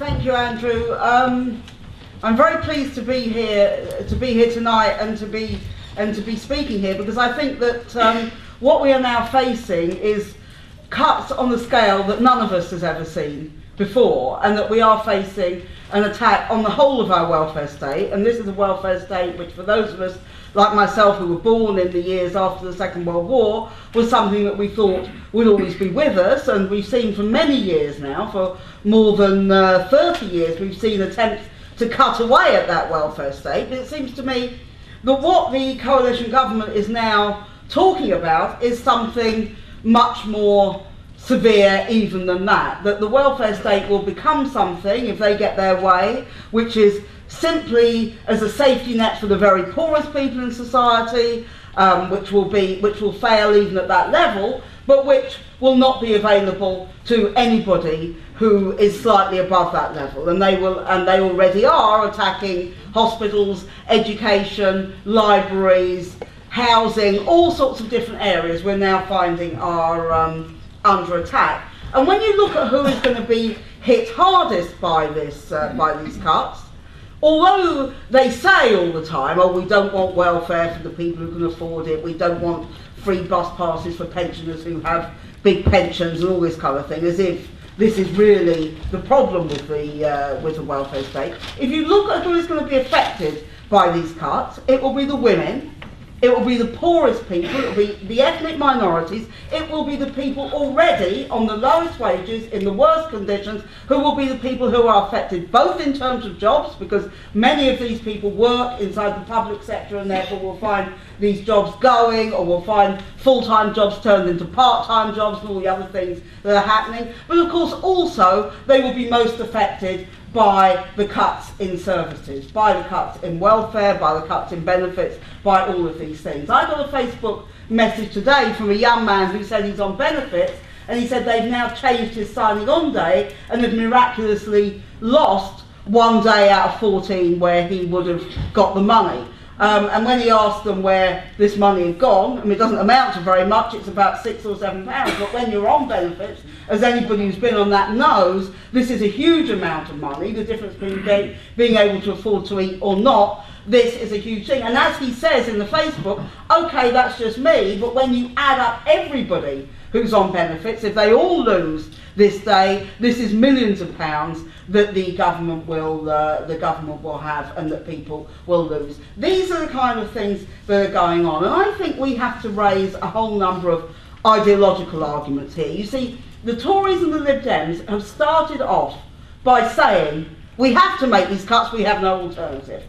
Thank you, Andrew. I'm very pleased to be here tonight and to be speaking here, because I think that what we are now facing is cuts on a scale that none of us has ever seen before, and that we are facing an attack on the whole of our welfare state. And this is a welfare state which, for those of us like myself who were born in the years after the Second World War, was something that we thought would always be with us. And we've seen for many years now, for more than 30 years, we've seen attempts to cut away at that welfare state. But it seems to me that what the coalition government is now talking about is something much more severe even than that. That the welfare state will become something, if they get their way, which is simply as a safety net for the very poorest people in society, which will fail even at that level, but which will not be available to anybody who is slightly above that level. And they already are attacking hospitals, education, libraries, housing, all sorts of different areas we're now finding are under attack. And when you look at who is going to be hit hardest by these cuts, although they say all the time, oh, we don't want welfare for the people who can afford it, we don't want free bus passes for pensioners who have big pensions and all this kind of thing, as if this is really the problem with the welfare state. If you look at who is going to be affected by these cuts, it will be the women, it will be the poorest people, it will be the ethnic minorities, it will be the people already on the lowest wages, in the worst conditions, who will be the people who are affected both in terms of jobs, because many of these people work inside the public sector and therefore will find these jobs going, or will find full-time jobs turned into part-time jobs and all the other things that are happening. But of course also they will be most affected by the cuts in services, by the cuts in welfare, by the cuts in benefits, by all of these things. I got a Facebook message today from a young man who said he's on benefits, and he said they've now changed his signing on day and have miraculously lost one day out of 14 where he would have got the money. And when he asked them where this money had gone, I mean, it doesn't amount to very much, it's about £6 or £7, but when you're on benefits, as anybody who's been on that knows, this is a huge amount of money. The difference between being able to afford to eat or not, this is a huge thing. And as he says in the Facebook, okay, that's just me, but when you add up everybody who's on benefits, if they all lose this day, this is millions of pounds that the government will have and that people will lose. These are the kind of things that are going on, and I think we have to raise a whole number of ideological arguments here. You see, the Tories and the Lib Dems have started off by saying we have to make these cuts, we have no alternative.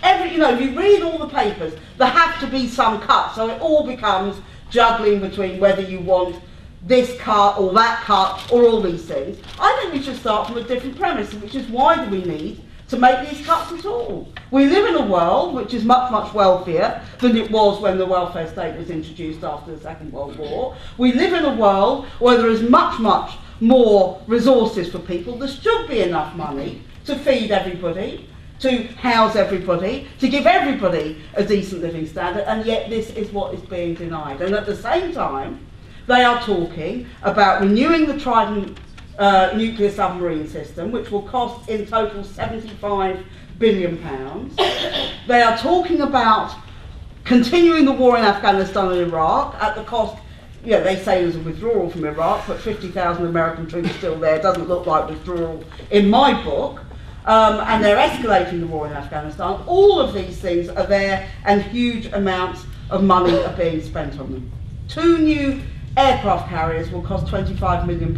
If you read all the papers, there have to be some cuts, so it all becomes juggling between whether you want this cut or that cut or all these things. I think we should start from a different premise, which is, why do we need to make these cuts at all? We live in a world which is much, much wealthier than it was when the welfare state was introduced after the Second World War. We live in a world where there is much, much more resources for people. There should be enough money to feed everybody, to house everybody, to give everybody a decent living standard, and yet this is what is being denied. And at the same time, they are talking about renewing the Trident nuclear submarine system, which will cost in total £75 billion. They are talking about continuing the war in Afghanistan and Iraq at the cost, they say there's a withdrawal from Iraq, but 50,000 American troops still there. It doesn't look like withdrawal in my book. And they're escalating the war in Afghanistan. All of these things are there, and huge amounts of money are being spent on them. 2 new aircraft carriers will cost £25 million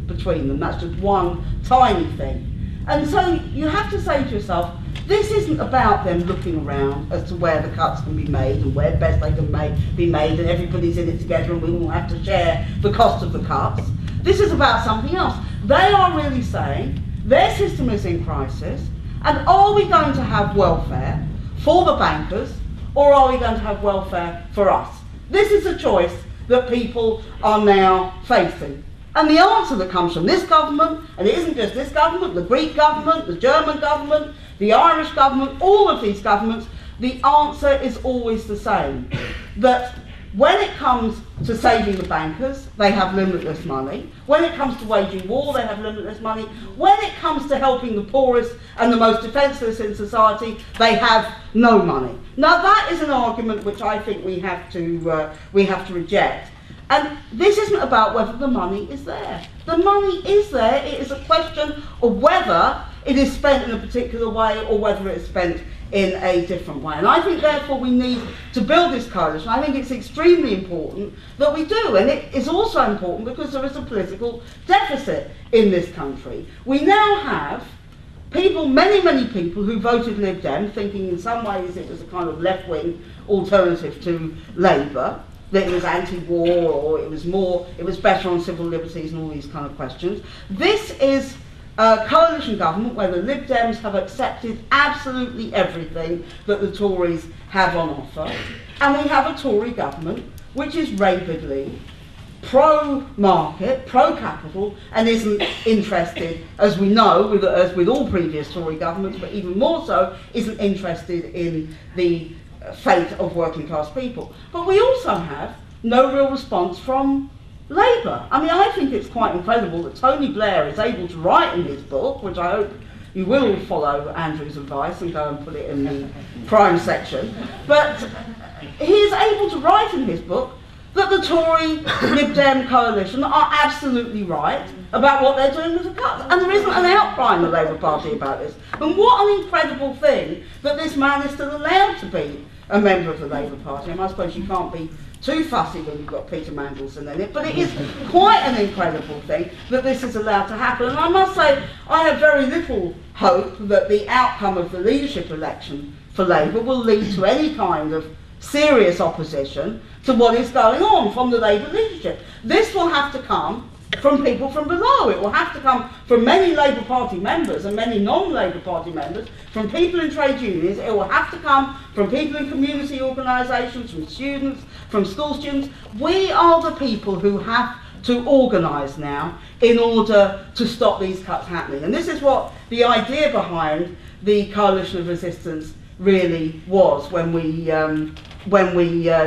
between them. That's just one tiny thing. And so you have to say to yourself, this isn't about them looking around as to where the cuts can be made and where best they can be made, and everybody's in it together and we all have to share the cost of the cuts. This is about something else. They are really saying their system is in crisis, and are we going to have welfare for the bankers, or are we going to have welfare for us? This is a choice that people are now facing. And the answer that comes from this government, and it isn't just this government, the Greek government, the German government, the Irish government, all of these governments, the answer is always the same. That When it comes to saving the bankers, they have limitless money. When it comes to waging war, they have limitless money. When it comes to helping the poorest and the most defenceless in society, they have no money. Now that is an argument which I think we have to reject. And this isn't about whether the money is there. The money is there. It is a question of whether it is spent in a particular way or whether it is spent in a different way. And I think therefore we need to build this coalition. I think it's extremely important that we do, and it is also important because there is a political deficit in this country. We now have people, many people who voted Lib Dem, thinking in some ways it was a kind of left-wing alternative to Labour, that it was anti-war or it was better on civil liberties and all these kind of questions. This is a coalition government where the Lib Dems have accepted absolutely everything that the Tories have on offer, and we have a Tory government which is rabidly pro-market, pro-capital, and isn't interested, as we know, as with all previous Tory governments, but even more so, isn't interested in the fate of working class people. But we also have no real response from Labour. I mean, I think it's quite incredible that Tony Blair is able to write in his book, which I hope you will follow Andrew's advice and go and put it in the crime section, but he is able to write in his book that the Tory Lib Dem coalition are absolutely right about what they're doing with the cuts. And there isn't an outcry in the Labour Party about this. And what an incredible thing that this man is still allowed to be a member of the Labour Party. I suppose you can't be too fussy when you've got Peter Mandelson in it, but it is quite an incredible thing that this is allowed to happen. And I must say, I have very little hope that the outcome of the leadership election for Labour will lead to any kind of serious opposition to what is going on from the Labour leadership. This will have to come from people from below. It will have to come from many Labour Party members and many non-Labour Party members, from people in trade unions. It will have to come from people in community organisations, from students, from school students. We are the people who have to organise now in order to stop these cuts happening. And this is what the idea behind the Coalition of Resistance really was when we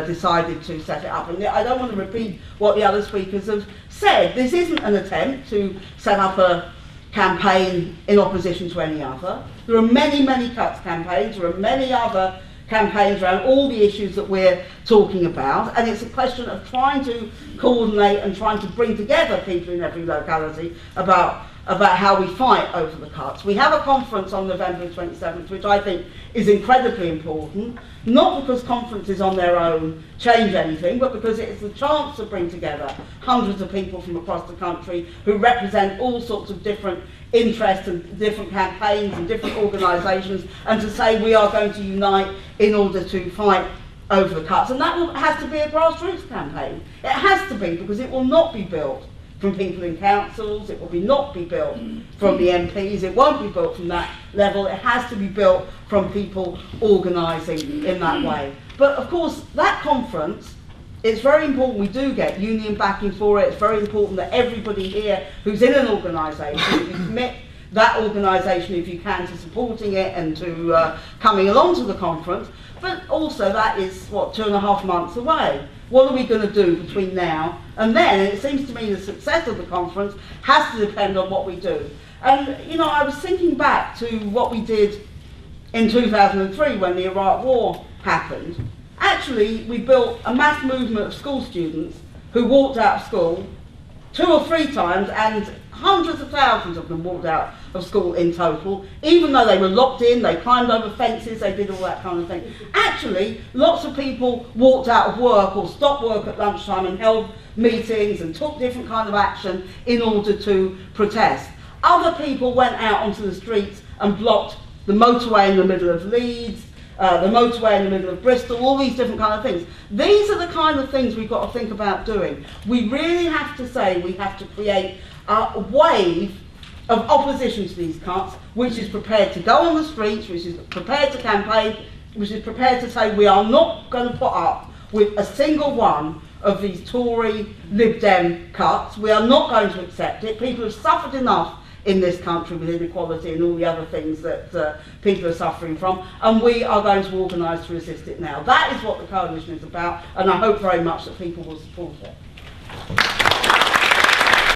decided to set it up. And I don't want to repeat what the other speakers have said. This isn't an attempt to set up a campaign in opposition to any other. There are many cuts campaigns. There are many other campaigns around all the issues that we're talking about, and it's a question of trying to coordinate and trying to bring together people in every locality about how we fight over the cuts. We have a conference on November 27th, which I think is incredibly important, not because conferences on their own change anything, but because it is the chance to bring together hundreds of people from across the country who represent all sorts of different interests and different campaigns and different organisations, and to say we are going to unite in order to fight over the cuts. And that has to be a grassroots campaign. It has to be, because it will not be built from people in councils, it will not be built from the MPs, it won't be built from that level. It has to be built from people organising in that way. But of course, that conference, it's very important we do get union backing for it. It's very important that everybody here who's in an organisation, you commit that organisation, if you can, to supporting it and to coming along to the conference. But also that is, 2.5 months away. What are we going to do between now and then? And it seems to me the success of the conference has to depend on what we do. And, I was thinking back to what we did in 2003 when the Iraq War happened. Actually, we built a mass movement of school students who walked out of school 2 or 3 times, and hundreds of thousands of them walked out of school in total, even though they were locked in, they climbed over fences, they did all that kind of thing. Actually, lots of people walked out of work or stopped work at lunchtime and held meetings and took different kind of action in order to protest. Other people went out onto the streets and blocked the motorway in the middle of Leeds, the motorway in the middle of Bristol, all these different kind of things. These are the kind of things we've got to think about doing. We really have to say we have to create a wave of opposition to these cuts, which is prepared to go on the streets, which is prepared to campaign, which is prepared to say we are not going to put up with a single one of these Tory Lib Dem cuts. We are not going to accept it. People have suffered enough in this country with inequality and all the other things that people are suffering from, and we are going to organise to resist it now. That is what the coalition is about, and I hope very much that people will support it.